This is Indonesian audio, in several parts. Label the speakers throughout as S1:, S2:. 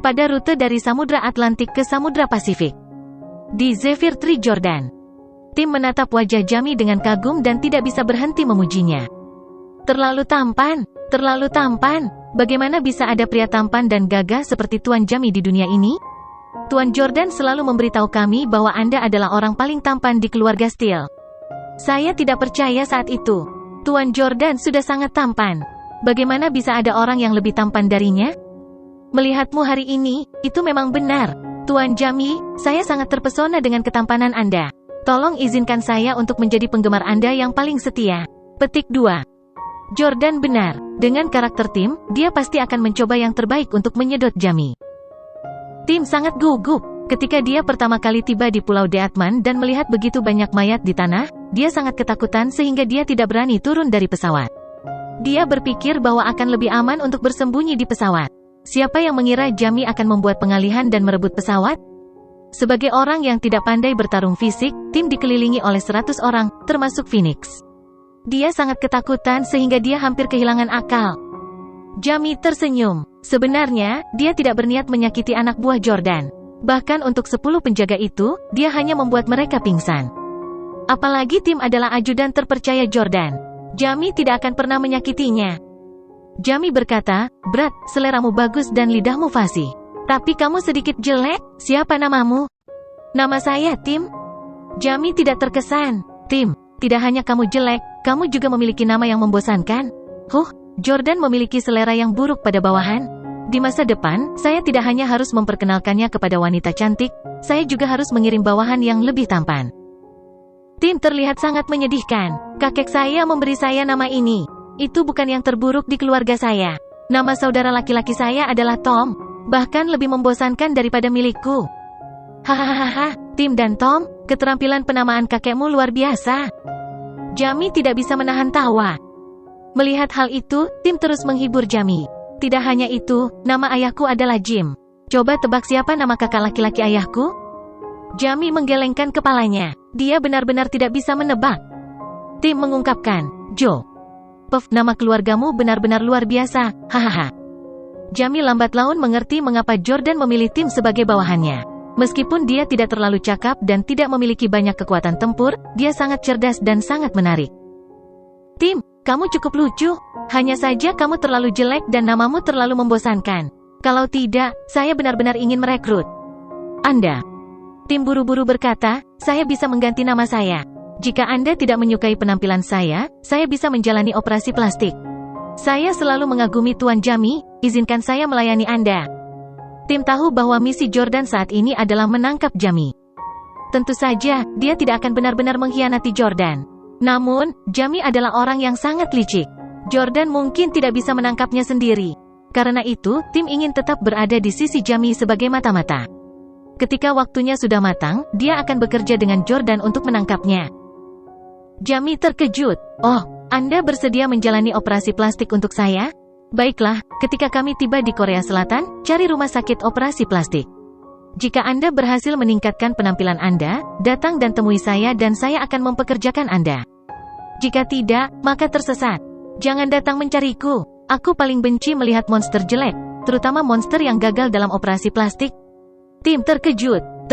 S1: pada rute dari Samudra Atlantik ke Samudra Pasifik. Di Zephyr 3 Jordan, Tim menatap wajah Jamie dengan kagum dan tidak bisa berhenti memujinya. Terlalu tampan, terlalu tampan. Bagaimana bisa ada pria tampan dan gagah seperti Tuan Jamie di dunia ini? Tuan Jordan selalu memberitahu kami bahwa Anda adalah orang paling tampan di keluarga Steele. Saya tidak percaya saat itu. Tuan Jordan sudah sangat tampan. Bagaimana bisa ada orang yang lebih tampan darinya? Melihatmu hari ini, itu memang benar. Tuan Jamie, saya sangat terpesona dengan ketampanan Anda. Tolong izinkan saya untuk menjadi penggemar Anda yang paling setia. Petik 2. Jordan benar. Dengan karakter Tim, dia pasti akan mencoba yang terbaik untuk menyedot Jamie. Tim sangat gugup ketika dia pertama kali tiba di Pulau Deatman dan melihat begitu banyak mayat di tanah. Dia sangat ketakutan sehingga dia tidak berani turun dari pesawat. Dia berpikir bahwa akan lebih aman untuk bersembunyi di pesawat. Siapa yang mengira Jamie akan membuat pengalihan dan merebut pesawat? Sebagai orang yang tidak pandai bertarung fisik, Tim dikelilingi oleh 100 orang, termasuk Phoenix. Dia sangat ketakutan sehingga dia hampir kehilangan akal. Jamie tersenyum. Sebenarnya, dia tidak berniat menyakiti anak buah Jordan. Bahkan untuk 10 penjaga itu, dia hanya membuat mereka pingsan. Apalagi Tim adalah ajudan terpercaya Jordan. Jamie tidak akan pernah menyakitinya. Jamie berkata, "Brad, seleramu bagus dan lidahmu fasih. Tapi kamu sedikit jelek. Siapa namamu?" "Nama saya Tim." Jamie tidak terkesan. "Tim, tidak hanya kamu jelek, kamu juga memiliki nama yang membosankan." Jordan memiliki selera yang buruk pada bawahan. Di masa depan, saya tidak hanya harus memperkenalkannya kepada wanita cantik, saya juga harus mengirim bawahan yang lebih tampan. Tim terlihat sangat menyedihkan. "Kakek saya memberi saya nama ini. Itu bukan yang terburuk di keluarga saya. Nama saudara laki-laki saya adalah Tom. Bahkan lebih membosankan daripada milikku." "Hahaha, Tim dan Tom, keterampilan penamaan kakekmu luar biasa." Jamie tidak bisa menahan tawa. Melihat hal itu, Tim terus menghibur Jamie. "Tidak hanya itu, nama ayahku adalah Jim. Coba tebak siapa nama kakak laki-laki ayahku?" Jamie menggelengkan kepalanya. Dia benar-benar tidak bisa menebak. Tim mengungkapkan, "Joe." "Nama keluargamu benar-benar luar biasa, hahaha." Jamie lambat laun mengerti mengapa Jordan memilih Tim sebagai bawahannya. Meskipun dia tidak terlalu cakap dan tidak memiliki banyak kekuatan tempur, dia sangat cerdas dan sangat menarik. "Tim, kamu cukup lucu. Hanya saja kamu terlalu jelek dan namamu terlalu membosankan. Kalau tidak, saya benar-benar ingin merekrut Anda." Tim buru-buru berkata, "Saya bisa mengganti nama saya. Jika Anda tidak menyukai penampilan saya bisa menjalani operasi plastik. Saya selalu mengagumi Tuan Jamie, izinkan saya melayani Anda." Tim tahu bahwa misi Jordan saat ini adalah menangkap Jamie. Tentu saja, dia tidak akan benar-benar mengkhianati Jordan. Namun, Jamie adalah orang yang sangat licik. Jordan mungkin tidak bisa menangkapnya sendiri. Karena itu, Tim ingin tetap berada di sisi Jamie sebagai mata-mata. Ketika waktunya sudah matang, dia akan bekerja dengan Jordan untuk menangkapnya. Jamie terkejut. "Oh, Anda bersedia menjalani operasi plastik untuk saya? Baiklah, ketika kami tiba di Korea Selatan, cari rumah sakit operasi plastik. Jika Anda berhasil meningkatkan penampilan Anda, datang dan temui saya dan saya akan mempekerjakan Anda. Jika tidak, maka tersesat. Jangan datang mencariku. Aku paling benci melihat monster jelek, terutama monster yang gagal dalam operasi plastik." Tim terkejut.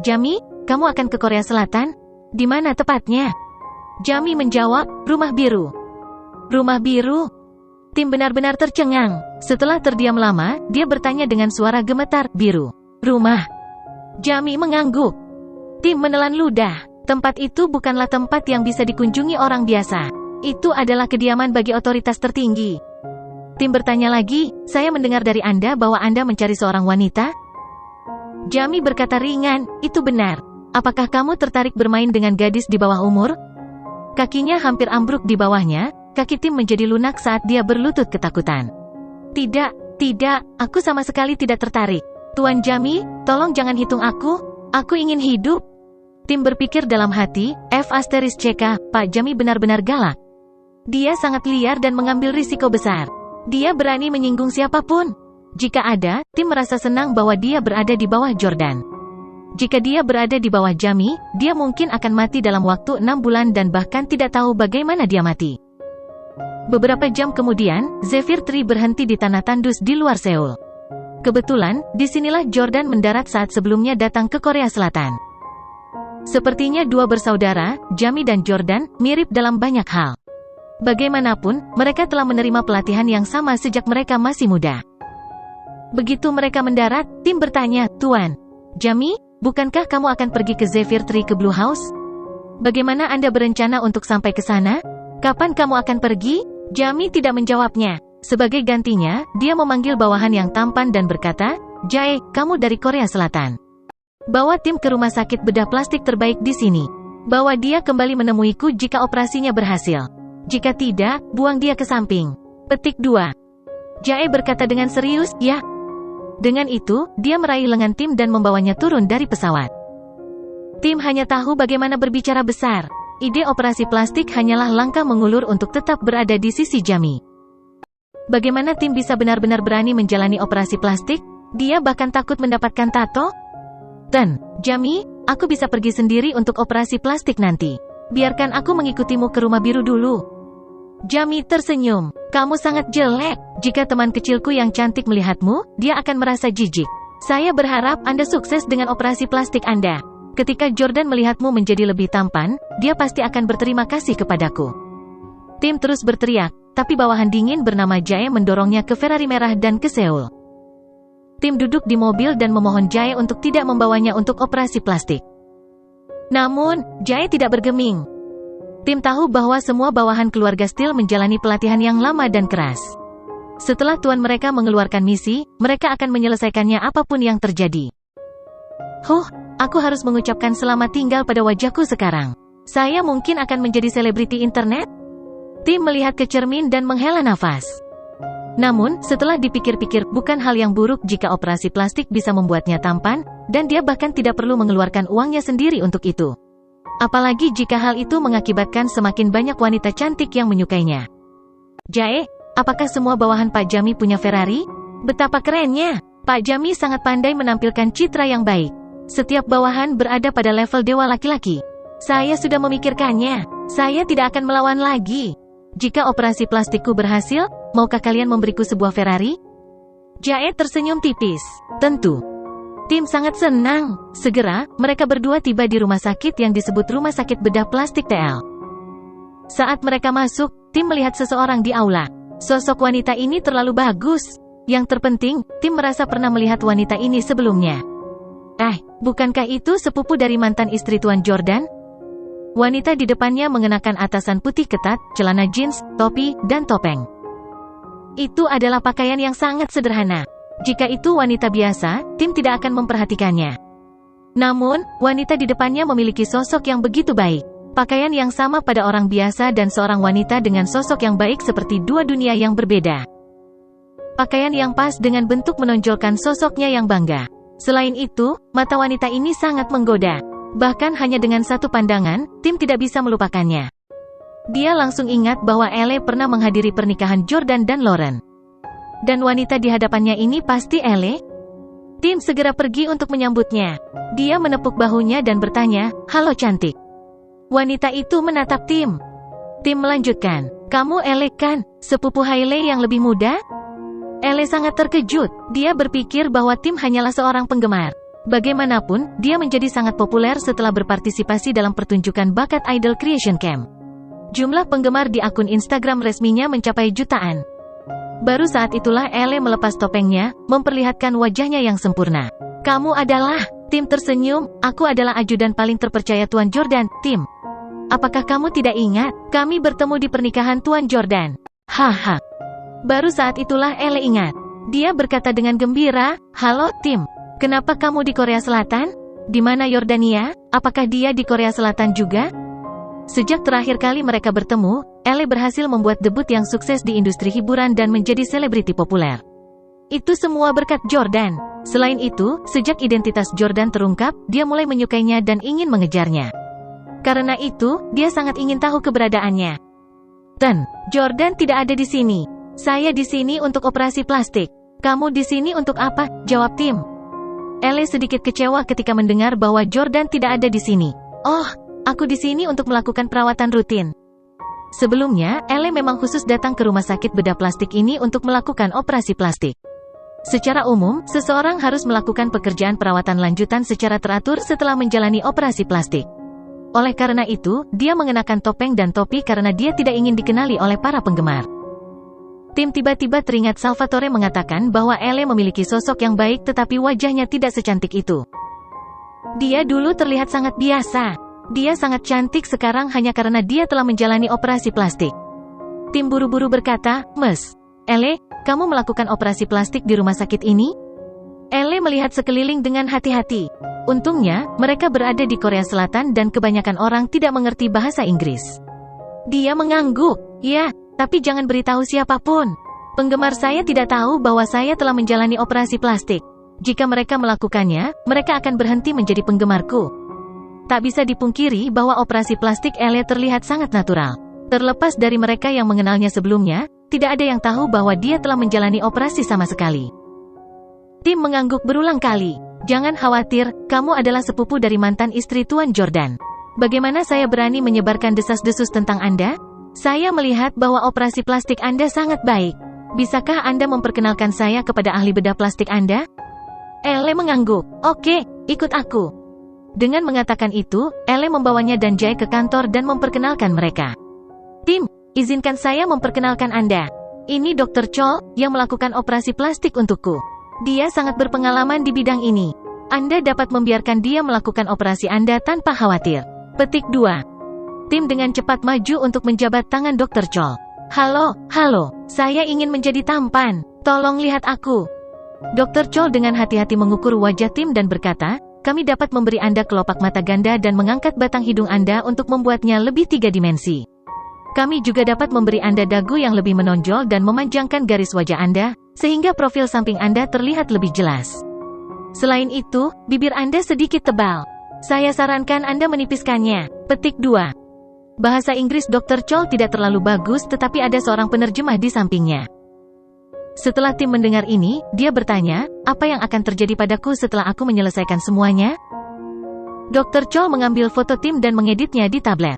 S1: "Jamie, kamu akan ke Korea Selatan? Di mana tepatnya?" Jamie menjawab, "Rumah biru." "Rumah biru?" Tim benar-benar tercengang. Setelah terdiam lama, dia bertanya dengan suara gemetar, "Biru? Rumah?" Jamie mengangguk. Tim menelan ludah. Tempat itu bukanlah tempat yang bisa dikunjungi orang biasa. Itu adalah kediaman bagi otoritas tertinggi. Tim bertanya lagi, "Saya mendengar dari Anda bahwa Anda mencari seorang wanita?" Jamie berkata ringan, "Itu benar. Apakah kamu tertarik bermain dengan gadis di bawah umur?" Kakinya hampir ambruk di bawahnya, kaki Tim menjadi lunak saat dia berlutut ketakutan. Tidak, aku sama sekali tidak tertarik. Tuan Jamie, tolong jangan hitung aku ingin hidup." Tim berpikir dalam hati, F***CK, Pak Jamie benar-benar galak. Dia sangat liar dan mengambil risiko besar. Dia berani menyinggung siapapun. Jika ada, Tim merasa senang bahwa dia berada di bawah Jordan. Jika dia berada di bawah Jamie, dia mungkin akan mati dalam waktu 6 bulan dan bahkan tidak tahu bagaimana dia mati. Beberapa jam kemudian, Zephyr 3 berhenti di tanah tandus di luar Seoul. Kebetulan, disinilah Jordan mendarat saat sebelumnya datang ke Korea Selatan. Sepertinya dua bersaudara, Jamie dan Jordan, mirip dalam banyak hal. Bagaimanapun, mereka telah menerima pelatihan yang sama sejak mereka masih muda. Begitu mereka mendarat, Tim bertanya, "Tuan Jamie, bukankah kamu akan pergi ke Zephyr Tree ke Blue House? Bagaimana Anda berencana untuk sampai ke sana? Kapan kamu akan pergi?" Jamie tidak menjawabnya. Sebagai gantinya, dia memanggil bawahan yang tampan dan berkata, "Jae, kamu dari Korea Selatan. Bawa Tim ke rumah sakit bedah plastik terbaik di sini. Bawa dia kembali menemuiku jika operasinya berhasil. Jika tidak, buang dia ke samping." Petik 2. Jae berkata dengan serius, "Ya." Dengan itu, dia meraih lengan Tim dan membawanya turun dari pesawat. Tim hanya tahu bagaimana berbicara besar. Ide operasi plastik hanyalah langkah mengulur untuk tetap berada di sisi Jamie. Bagaimana Tim bisa benar-benar berani menjalani operasi plastik? Dia bahkan takut mendapatkan tato? Jamie, aku bisa pergi sendiri untuk operasi plastik nanti. Biarkan aku mengikutimu ke rumah biru dulu. Jamie tersenyum. "Kamu sangat jelek. Jika teman kecilku yang cantik melihatmu, dia akan merasa jijik. Saya berharap Anda sukses dengan operasi plastik Anda. Ketika Jordan melihatmu menjadi lebih tampan, dia pasti akan berterima kasih kepadaku." Tim terus berteriak, tapi bawahan dingin bernama Jae mendorongnya ke Ferrari merah dan ke Seoul. Tim duduk di mobil dan memohon Jae untuk tidak membawanya untuk operasi plastik. Namun, Jae tidak bergeming. Tim tahu bahwa semua bawahan keluarga Steel menjalani pelatihan yang lama dan keras. Setelah tuan mereka mengeluarkan misi, mereka akan menyelesaikannya apapun yang terjadi. Aku harus mengucapkan selamat tinggal pada wajahku sekarang. Saya mungkin akan menjadi selebriti internet? Tim melihat ke cermin dan menghela nafas. Namun, setelah dipikir-pikir, bukan hal yang buruk jika operasi plastik bisa membuatnya tampan, dan dia bahkan tidak perlu mengeluarkan uangnya sendiri untuk itu. Apalagi jika hal itu mengakibatkan semakin banyak wanita cantik yang menyukainya. "Jae, apakah semua bawahan Pak Jamie punya Ferrari? Betapa kerennya! Pak Jamie sangat pandai menampilkan citra yang baik. Setiap bawahan berada pada level dewa laki-laki. Saya sudah memikirkannya. Saya tidak akan melawan lagi. Jika operasi plastikku berhasil, maukah kalian memberiku sebuah Ferrari?" Jae tersenyum tipis. "Tentu." Tim sangat senang. Segera, mereka berdua tiba di rumah sakit yang disebut Rumah Sakit Bedah Plastik TL. Saat mereka masuk, Tim melihat seseorang di aula. Sosok wanita ini terlalu bagus. Yang terpenting, Tim merasa pernah melihat wanita ini sebelumnya. Bukankah itu sepupu dari mantan istri Tuan Jordan? Wanita di depannya mengenakan atasan putih ketat, celana jeans, topi, dan topeng. Itu adalah pakaian yang sangat sederhana. Jika itu wanita biasa, Tim tidak akan memperhatikannya. Namun, wanita di depannya memiliki sosok yang begitu baik. Pakaian yang sama pada orang biasa dan seorang wanita dengan sosok yang baik seperti dua dunia yang berbeda. Pakaian yang pas dengan bentuk menonjolkan sosoknya yang bangga. Selain itu, mata wanita ini sangat menggoda. Bahkan hanya dengan satu pandangan, Tim tidak bisa melupakannya. Dia langsung ingat bahwa Elle pernah menghadiri pernikahan Jordan dan Lauren. Dan wanita di hadapannya ini pasti Elle? Tim segera pergi untuk menyambutnya. Dia menepuk bahunya dan bertanya, "Halo cantik." Wanita itu menatap Tim. Tim melanjutkan, "Kamu Elle kan, sepupu Hailey yang lebih muda?" Elle sangat terkejut. Dia berpikir bahwa Tim hanyalah seorang penggemar. Bagaimanapun, dia menjadi sangat populer setelah berpartisipasi dalam pertunjukan bakat Idol Creation Camp. Jumlah penggemar di akun Instagram resminya mencapai jutaan. Baru saat itulah Elle melepas topengnya, memperlihatkan wajahnya yang sempurna. "Kamu adalah..." Tim tersenyum, "Aku adalah ajudan paling terpercaya Tuan Jordan, Tim. Apakah kamu tidak ingat? Kami bertemu di pernikahan Tuan Jordan." Haha. Baru saat itulah Elle ingat. Dia berkata dengan gembira, "Halo, Tim. Kenapa kamu di Korea Selatan? Di mana Yordania? Apakah dia di Korea Selatan juga?" Sejak terakhir kali mereka bertemu, Elle berhasil membuat debut yang sukses di industri hiburan dan menjadi selebriti populer. Itu semua berkat Jordan. Selain itu, sejak identitas Jordan terungkap, dia mulai menyukainya dan ingin mengejarnya. Karena itu, dia sangat ingin tahu keberadaannya. Jordan tidak ada di sini. Saya di sini untuk operasi plastik. Kamu di sini untuk apa?" jawab Tim. Elle sedikit kecewa ketika mendengar bahwa Jordan tidak ada di sini. "Oh, aku di sini untuk melakukan perawatan rutin." Sebelumnya, Elle memang khusus datang ke rumah sakit bedah plastik ini untuk melakukan operasi plastik. Secara umum, seseorang harus melakukan pekerjaan perawatan lanjutan secara teratur setelah menjalani operasi plastik. Oleh karena itu, dia mengenakan topeng dan topi karena dia tidak ingin dikenali oleh para penggemar. Tim tiba-tiba teringat Salvatore mengatakan bahwa Elle memiliki sosok yang baik tetapi wajahnya tidak secantik itu. Dia dulu terlihat sangat biasa. Dia sangat cantik sekarang hanya karena dia telah menjalani operasi plastik. Tim buru-buru berkata, "Mes, Elle, kamu melakukan operasi plastik di rumah sakit ini?" Elle melihat sekeliling dengan hati-hati. Untungnya, mereka berada di Korea Selatan dan kebanyakan orang tidak mengerti bahasa Inggris. Dia mengangguk. "Ya, tapi jangan beritahu siapapun. Penggemar saya tidak tahu bahwa saya telah menjalani operasi plastik. Jika mereka melakukannya, mereka akan berhenti menjadi penggemarku." Tak bisa dipungkiri bahwa operasi plastik Elle terlihat sangat natural. Terlepas dari mereka yang mengenalnya sebelumnya, tidak ada yang tahu bahwa dia telah menjalani operasi sama sekali. Tim mengangguk berulang kali. "Jangan khawatir, kamu adalah sepupu dari mantan istri Tuan Jordan. Bagaimana saya berani menyebarkan desas-desus tentang Anda? Saya melihat bahwa operasi plastik Anda sangat baik. Bisakah Anda memperkenalkan saya kepada ahli bedah plastik Anda?" Elle mengangguk. "Oke, ikut aku." Dengan mengatakan itu, Elle membawanya dan Jae ke kantor dan memperkenalkan mereka. "Tim, izinkan saya memperkenalkan Anda. Ini Dr. Chol, yang melakukan operasi plastik untukku. Dia sangat berpengalaman di bidang ini. Anda dapat membiarkan dia melakukan operasi Anda tanpa khawatir." Petik 2. Tim dengan cepat maju untuk menjabat tangan Dr. Chol. Halo, saya ingin menjadi tampan. Tolong lihat aku." Dr. Chol dengan hati-hati mengukur wajah Tim dan berkata, "Kami dapat memberi Anda kelopak mata ganda dan mengangkat batang hidung Anda untuk membuatnya lebih 3 dimensi. Kami juga dapat memberi Anda dagu yang lebih menonjol dan memanjangkan garis wajah Anda, sehingga profil samping Anda terlihat lebih jelas. Selain itu, bibir Anda sedikit tebal. Saya sarankan Anda menipiskannya." Petik 2. Bahasa Inggris Dr. Chol tidak terlalu bagus tetapi ada seorang penerjemah di sampingnya. Setelah Tim mendengar ini, dia bertanya, "Apa yang akan terjadi padaku setelah aku menyelesaikan semuanya?" Dr. Chol mengambil foto Tim dan mengeditnya di tablet.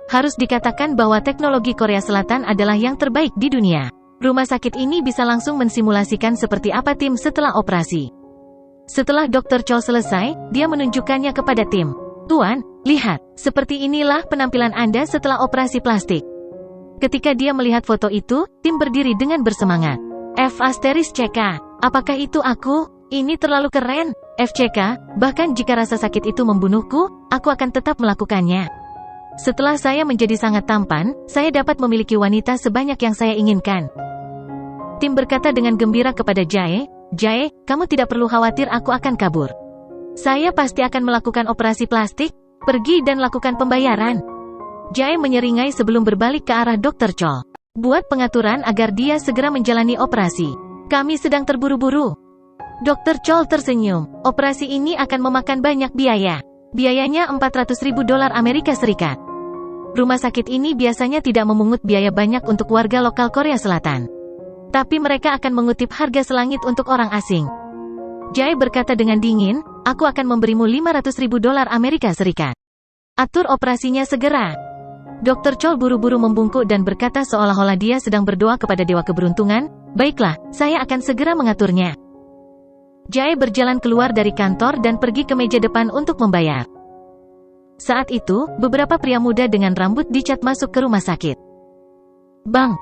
S1: Harus dikatakan bahwa teknologi Korea Selatan adalah yang terbaik di dunia. Rumah sakit ini bisa langsung mensimulasikan seperti apa Tim setelah operasi. Setelah Dr. Chol selesai, dia menunjukkannya kepada Tim. "Tuan, lihat, seperti inilah penampilan Anda setelah operasi plastik." Ketika dia melihat foto itu, Tim berdiri dengan bersemangat. "FCK, apakah itu aku? Ini terlalu keren. FCK, bahkan jika rasa sakit itu membunuhku, aku akan tetap melakukannya. Setelah saya menjadi sangat tampan, saya dapat memiliki wanita sebanyak yang saya inginkan." Tim berkata dengan gembira kepada Jae, "Jae, kamu tidak perlu khawatir aku akan kabur. Saya pasti akan melakukan operasi plastik. Pergi dan lakukan pembayaran." Jae menyeringai sebelum berbalik ke arah Dr. Chol. "Buat pengaturan agar dia segera menjalani operasi. Kami sedang terburu-buru." Dr. Chol tersenyum. "Operasi ini akan memakan banyak biaya. Biayanya $400.000 Amerika Serikat. Rumah sakit ini biasanya tidak memungut biaya banyak untuk warga lokal Korea Selatan. Tapi mereka akan mengutip harga selangit untuk orang asing." Jae berkata dengan dingin, "Aku akan memberimu $500.000 Amerika Serikat. Atur operasinya segera." Dr. Chol buru-buru membungkuk dan berkata seolah-olah dia sedang berdoa kepada dewa keberuntungan, "Baiklah, saya akan segera mengaturnya." Jae berjalan keluar dari kantor dan pergi ke meja depan untuk membayar. Saat itu, beberapa pria muda dengan rambut dicat masuk ke rumah sakit. "Bang!"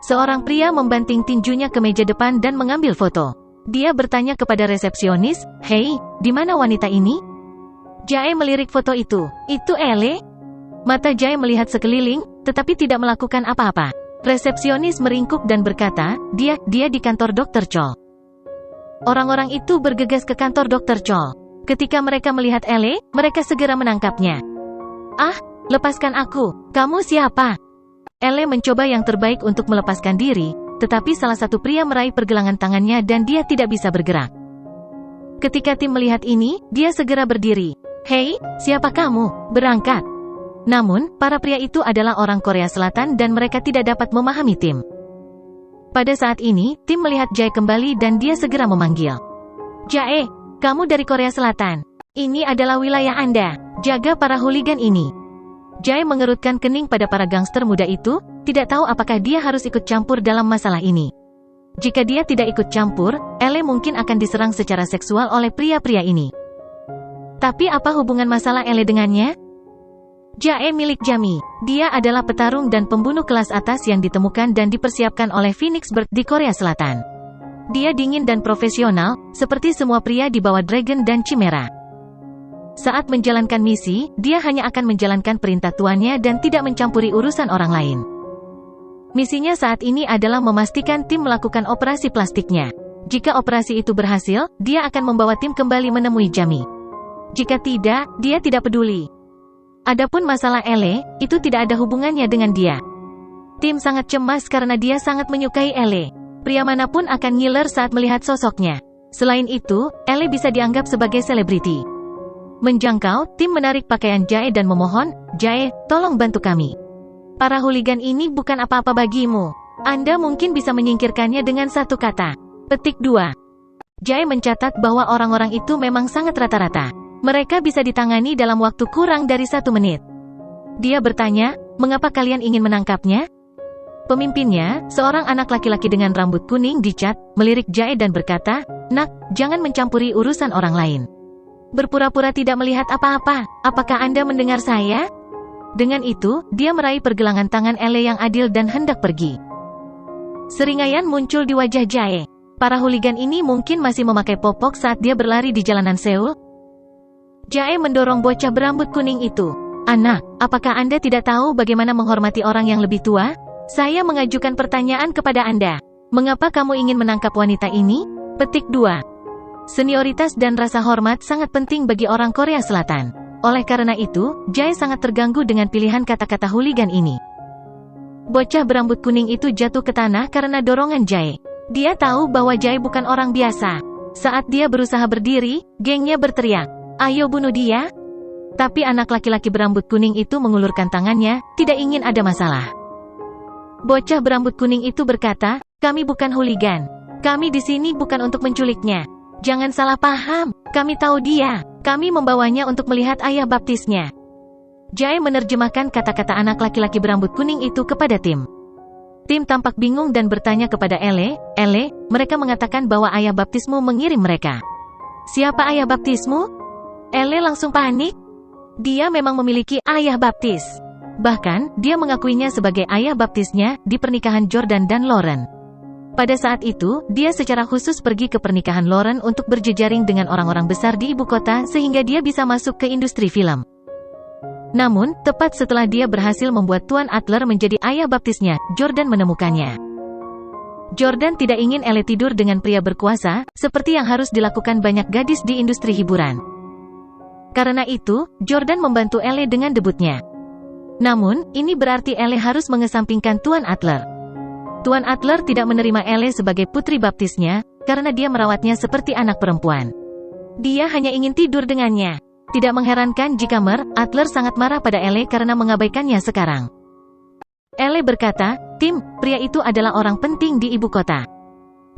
S1: Seorang pria membanting tinjunya ke meja depan dan mengambil foto. Dia bertanya kepada resepsionis, "Hei, di mana wanita ini?" Jae melirik foto itu. "Itu Elle?" Mata Jae melihat sekeliling, tetapi tidak melakukan apa-apa. Resepsionis meringkuk dan berkata, Dia di kantor Dr. Chol." Orang-orang itu bergegas ke kantor Dr. Chol. Ketika mereka melihat Elle, mereka segera menangkapnya. "Ah, lepaskan aku. Kamu siapa?" Elle mencoba yang terbaik untuk melepaskan diri, tetapi salah satu pria meraih pergelangan tangannya dan dia tidak bisa bergerak. Ketika Tim melihat ini, dia segera berdiri. "Hei, siapa kamu? Berangkat." Namun, para pria itu adalah orang Korea Selatan dan mereka tidak dapat memahami Tim. Pada saat ini, Tim melihat Jae kembali dan dia segera memanggil. "Jae, kamu dari Korea Selatan. Ini adalah wilayah Anda. Jaga para hooligan ini." Jae mengerutkan kening pada para gangster muda itu, tidak tahu apakah dia harus ikut campur dalam masalah ini. Jika dia tidak ikut campur, Elle mungkin akan diserang secara seksual oleh pria-pria ini. Tapi apa hubungan masalah Elle dengannya? Jae milik Jami. Dia adalah petarung dan pembunuh kelas atas yang ditemukan dan dipersiapkan oleh Phoenix Bird di Korea Selatan. Dia dingin dan profesional, seperti semua pria di bawah Dragon dan Chimera. Saat menjalankan misi, dia hanya akan menjalankan perintah tuannya dan tidak mencampuri urusan orang lain. Misinya saat ini adalah memastikan tim melakukan operasi plastiknya. Jika operasi itu berhasil, dia akan membawa tim kembali menemui Jami. Jika tidak, dia tidak peduli. Adapun masalah Elle, itu tidak ada hubungannya dengan dia. Tim sangat cemas karena dia sangat menyukai Elle. Pria manapun akan ngiler saat melihat sosoknya. Selain itu, Elle bisa dianggap sebagai selebriti. Menjangkau, tim menarik pakaian Jae dan memohon, "Jae, tolong bantu kami. Para hooligan ini bukan apa-apa bagimu. Anda mungkin bisa menyingkirkannya dengan satu kata." Petik 2. Jae mencatat bahwa orang-orang itu memang sangat rata-rata. Mereka bisa ditangani dalam waktu kurang dari 1 menit. Dia bertanya, "Mengapa kalian ingin menangkapnya?" Pemimpinnya, seorang anak laki-laki dengan rambut kuning dicat, melirik Jae dan berkata, "Nak, jangan mencampuri urusan orang lain. Berpura-pura tidak melihat apa-apa, apakah Anda mendengar saya?" Dengan itu, dia meraih pergelangan tangan Elle yang adil dan hendak pergi. Seringaian muncul di wajah Jae. Para hooligan ini mungkin masih memakai popok saat dia berlari di jalanan Seoul. Jae mendorong bocah berambut kuning itu. "Anak, apakah Anda tidak tahu bagaimana menghormati orang yang lebih tua? Saya mengajukan pertanyaan kepada Anda. Mengapa kamu ingin menangkap wanita ini?" Petik 2. Senioritas dan rasa hormat sangat penting bagi orang Korea Selatan. Oleh karena itu, Jae sangat terganggu dengan pilihan kata-kata hooligan ini. Bocah berambut kuning itu jatuh ke tanah karena dorongan Jae. Dia tahu bahwa Jae bukan orang biasa. Saat dia berusaha berdiri, gengnya berteriak, "Ayo bunuh dia!" Tapi anak laki-laki berambut kuning itu mengulurkan tangannya, tidak ingin ada masalah. Bocah berambut kuning itu berkata, "Kami bukan hooligan. Kami di sini bukan untuk menculiknya. Jangan salah paham, kami tahu dia. Kami membawanya untuk melihat ayah baptisnya." Jae menerjemahkan kata-kata anak laki-laki berambut kuning itu kepada tim. Tim tampak bingung dan bertanya kepada Elle, "Elle, mereka mengatakan bahwa ayah baptismu mengirim mereka." "Siapa ayah baptismu?" Elle langsung panik. Dia memang memiliki ayah baptis. Bahkan, dia mengakuinya sebagai ayah baptisnya di pernikahan Jordan dan Lauren. Pada saat itu, dia secara khusus pergi ke pernikahan Lauren untuk berjejaring dengan orang-orang besar di ibu kota sehingga dia bisa masuk ke industri film. Namun, tepat setelah dia berhasil membuat Tuan Adler menjadi ayah baptisnya, Jordan menemukannya. Jordan tidak ingin Elle tidur dengan pria berkuasa, seperti yang harus dilakukan banyak gadis di industri hiburan. Karena itu, Jordan membantu Elle dengan debutnya. Namun, ini berarti Elle harus mengesampingkan Tuan Adler. Tuan Adler tidak menerima Elle sebagai putri baptisnya, karena dia merawatnya seperti anak perempuan. Dia hanya ingin tidur dengannya. Tidak mengherankan jika Adler sangat marah pada Elle karena mengabaikannya sekarang. Elle berkata, "Tim, pria itu adalah orang penting di ibu kota.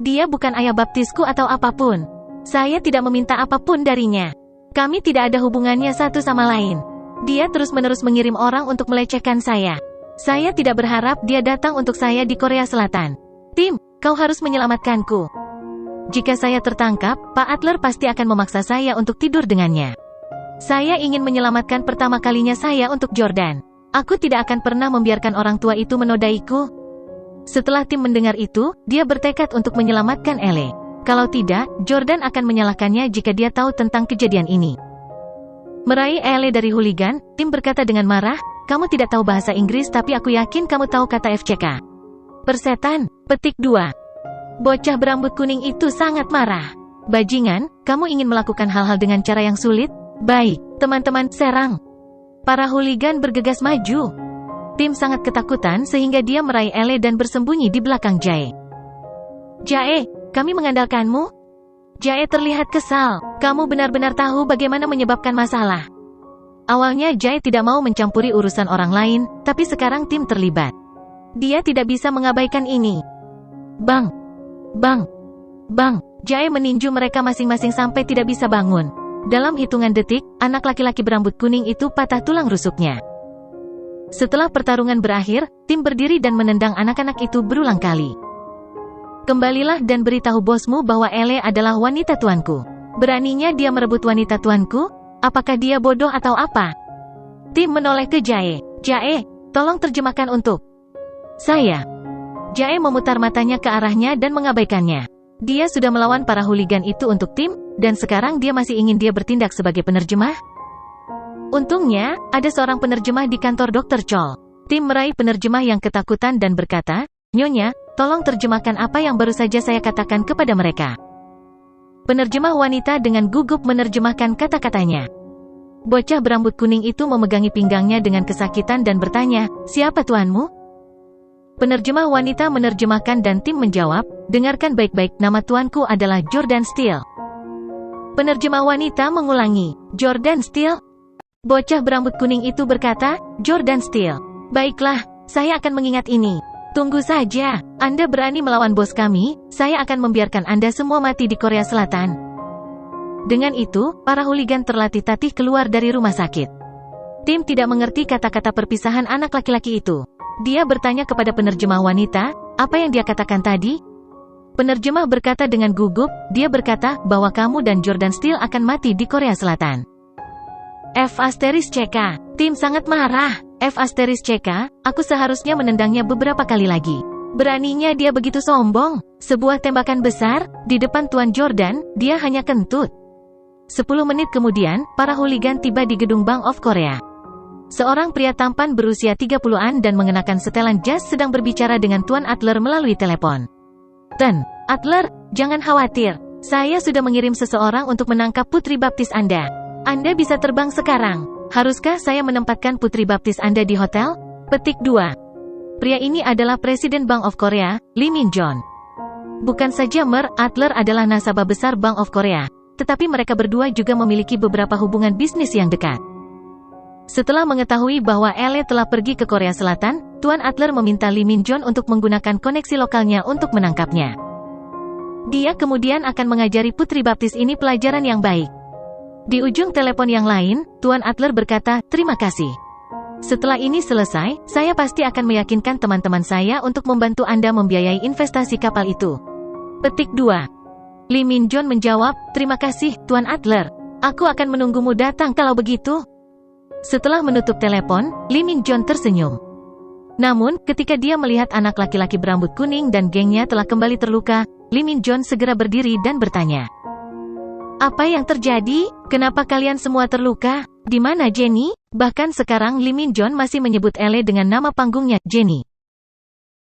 S1: Dia bukan ayah baptisku atau apapun. Saya tidak meminta apapun darinya. Kami tidak ada hubungannya satu sama lain. Dia terus-menerus mengirim orang untuk melecehkan saya. Saya tidak berharap dia datang untuk saya di Korea Selatan. Tim, kau harus menyelamatkanku. Jika saya tertangkap, Pak Adler pasti akan memaksa saya untuk tidur dengannya. Saya ingin menyelamatkan pertama kalinya saya untuk Jordan. Aku tidak akan pernah membiarkan orang tua itu menodaiku." Setelah tim mendengar itu, dia bertekad untuk menyelamatkan Elle. Kalau tidak, Jordan akan menyalahkannya jika dia tahu tentang kejadian ini. Meraih Elle dari hooligan, Tim berkata dengan marah, "Kamu tidak tahu bahasa Inggris tapi aku yakin kamu tahu kata FCK. Persetan." Petik 2. Bocah berambut kuning itu sangat marah. "Bajingan, kamu ingin melakukan hal-hal dengan cara yang sulit? Baik, teman-teman, serang." Para hooligan bergegas maju. Tim sangat ketakutan sehingga dia meraih Elle dan bersembunyi di belakang Jae. "Jae, kami mengandalkanmu." Jae terlihat kesal. "Kamu benar-benar tahu bagaimana menyebabkan masalah." Awalnya Jae tidak mau mencampuri urusan orang lain, tapi sekarang tim terlibat. Dia tidak bisa mengabaikan ini. Bang! Bang! Bang! Jae meninju mereka masing-masing sampai tidak bisa bangun. Dalam hitungan detik, anak laki-laki berambut kuning itu patah tulang rusuknya. Setelah pertarungan berakhir, tim berdiri dan menendang anak-anak itu berulang kali. Kembalilah dan beritahu bosmu bahwa Ele adalah wanita tuanku. Beraninya dia merebut wanita tuanku? Apakah dia bodoh atau apa? Tim menoleh ke Jae. Jae, tolong terjemahkan untuk saya. Jae memutar matanya ke arahnya dan mengabaikannya. Dia sudah melawan para hooligan itu untuk Tim, dan sekarang dia masih ingin dia bertindak sebagai penerjemah? Untungnya, ada seorang penerjemah di kantor Dr. Chol. Tim meraih penerjemah yang ketakutan dan berkata, "Nyonya, tolong terjemahkan apa yang baru saja saya katakan kepada mereka." Penerjemah wanita dengan gugup menerjemahkan kata-katanya. Bocah berambut kuning itu memegangi pinggangnya dengan kesakitan dan bertanya, "Siapa tuanmu?" Penerjemah wanita menerjemahkan dan Tim menjawab, "Dengarkan baik-baik, nama tuanku adalah Jordan Steele." Penerjemah wanita mengulangi, "Jordan Steele?" Bocah berambut kuning itu berkata, "Jordan Steele. Baiklah, saya akan mengingat ini. Tunggu saja, Anda berani melawan bos kami, saya akan membiarkan Anda semua mati di Korea Selatan." Dengan itu, para hooligan terlatih-tatih keluar dari rumah sakit. Tim tidak mengerti kata-kata perpisahan anak laki-laki itu. Dia bertanya kepada penerjemah wanita, "Apa yang dia katakan tadi?" Penerjemah berkata dengan gugup, dia berkata bahwa kamu dan Jordan Steele akan mati di Korea Selatan. F***CK. Tim sangat marah. F***CK, aku seharusnya menendangnya beberapa kali lagi. Beraninya dia begitu sombong. Sebuah tembakan besar, di depan Tuan Jordan, dia hanya kentut. 10 menit kemudian, para hooligan tiba di gedung Bank of Korea. Seorang pria tampan berusia 30-an dan mengenakan setelan jas sedang berbicara dengan Tuan Adler melalui telepon. "Ten, Adler, jangan khawatir. Saya sudah mengirim seseorang untuk menangkap putri baptis Anda. Anda bisa terbang sekarang. Haruskah saya menempatkan putri baptis Anda di hotel?" Petik 2. Pria ini adalah Presiden Bank of Korea, Lee Min-jon. Bukan saja Adler adalah nasabah besar Bank of Korea, tetapi mereka berdua juga memiliki beberapa hubungan bisnis yang dekat. Setelah mengetahui bahwa Ele telah pergi ke Korea Selatan, Tuan Adler meminta Lee Min-jon untuk menggunakan koneksi lokalnya untuk menangkapnya. Dia kemudian akan mengajari putri baptis ini pelajaran yang baik. Di ujung telepon yang lain, Tuan Adler berkata, "Terima kasih. Setelah ini selesai, saya pasti akan meyakinkan teman-teman saya untuk membantu Anda membiayai investasi kapal itu." Petik 2. Lee Min-jon menjawab, "Terima kasih, Tuan Adler. Aku akan menunggumu datang kalau begitu." Setelah menutup telepon, Lee Min-jon tersenyum. Namun, ketika dia melihat anak laki-laki berambut kuning dan gengnya telah kembali terluka, Lee Min-jon segera berdiri dan bertanya, "Apa yang terjadi? Kenapa kalian semua terluka? Di mana Jenny?" Bahkan sekarang Lee Min-jon masih menyebut Ele dengan nama panggungnya, Jenny.